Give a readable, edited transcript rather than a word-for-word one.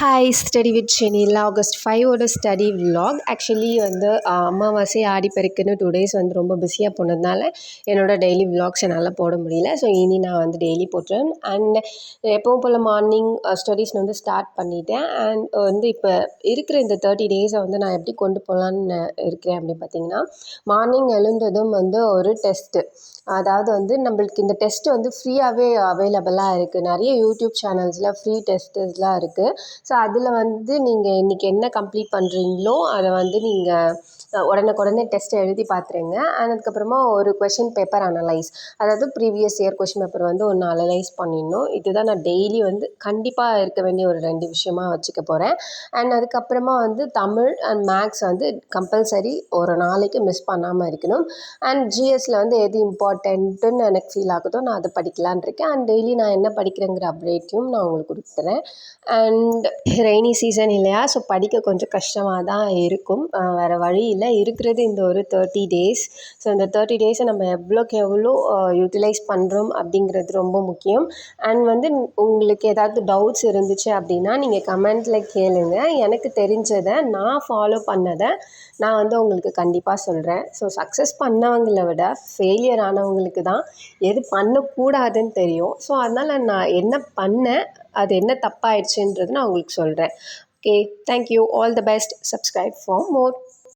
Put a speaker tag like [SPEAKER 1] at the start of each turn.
[SPEAKER 1] Hi study with Shenil August 5ஓட study vlog actually வந்து அமாவாசை ஆடிப்பெருக்குன்னு 2 days வந்து ரொம்ப பிஸியாக போனதுனால என்னோடய டெய்லி விலாக்ஸ் என்னால் போட முடியல. ஸோ இனி நான் வந்து டெய்லி போட்டுறேன். அண்ட் எப்பவும் போல் மார்னிங் ஸ்டடீஸ் வந்து ஸ்டார்ட் பண்ணிட்டேன். அண்ட் வந்து இப்போ இருக்கிற இந்த 30 days வந்து நான் எப்படி கொண்டு போகலான்னு இருக்கிறேன் அப்படின்னு பார்த்தீங்கன்னா, மார்னிங் எழுந்ததும் வந்து ஒரு டெஸ்ட்டு, அதாவது வந்து நம்மளுக்கு இந்த டெஸ்ட்டு வந்து ஃப்ரீயாகவே அவைலபிளாக இருக்குது. நிறைய யூடியூப் சேனல்ஸில் ஃப்ரீ டெஸ்ட்டஸ்லாம் இருக்குது. ஸோ அதில் வந்து நீங்கள் இன்றைக்கி என்ன கம்ப்ளீட் பண்ணுறீங்களோ அதை வந்து நீங்கள் உடனுக்குடனே டெஸ்ட்டை எழுதி பார்த்துருங்க. அண்ட் அதுக்கப்புறமா ஒரு கொஷின் பேப்பர் அனலைஸ், அதாவது ப்ரீவியஸ் இயர் கொஷின் பேப்பர் வந்து ஒன்று அனலைஸ் பண்ணிடணும். இதுதான் நான் டெய்லி வந்து கண்டிப்பாக இருக்க வேண்டிய ஒரு 2 விஷயமாக வச்சுக்க போகிறேன். அண்ட் அதுக்கப்புறமா வந்து தமிழ் அண்ட் மேக்ஸ் வந்து கம்பல்சரி ஒரு நாளைக்கு மிஸ் பண்ணாமல் இருக்கணும். அண்ட் ஜிஎஸ்சில் வந்து எது இம்பார்ட்டண்ட்டுன்னு எனக்கு ஃபீல் ஆகுதோ நான் அதை படிக்கலான் இருக்கேன். அண்ட் டெய்லி நான் என்ன படிக்கிறேங்கிற அப்டேட்டையும் நான் உங்களுக்கு கொடுத்துறேன். அண்ட் ரெய்னி சீசன் இல்லையா, ஸோ படிக்க கொஞ்சம் கஷ்டமாக தான் இருக்கும். வேறு வழி இல்லை. இருக்கிறது இந்த ஒரு 30 days. ஸோ இந்த 30 days நம்ம எவ்வளோக்கு எவ்வளோ யூட்டிலைஸ் பண்ணுறோம் அப்படிங்கிறது ரொம்ப முக்கியம். அண்ட் வந்து உங்களுக்கு ஏதாவது டவுட்ஸ் இருந்துச்சு அப்படின்னா நீங்கள் கமெண்ட்டில் கேளுங்க. எனக்கு தெரிஞ்சதை நான் ஃபாலோ பண்ணதை நான் வந்து உங்களுக்கு கண்டிப்பாக சொல்கிறேன். ஸோ சக்ஸஸ் பண்ணவங்களை விட ஃபெயிலியர் ஆனவங்களுக்கு தான் எது பண்ணக்கூடாதுன்னு தெரியும். ஸோ அதனால் நான் என்ன பண்ணேன், அது என்ன தப்பாயிடுச்சுன்றது நான் உங்களுக்கு சொல்கிறேன். Okay, thank you, all the best, subscribe for more.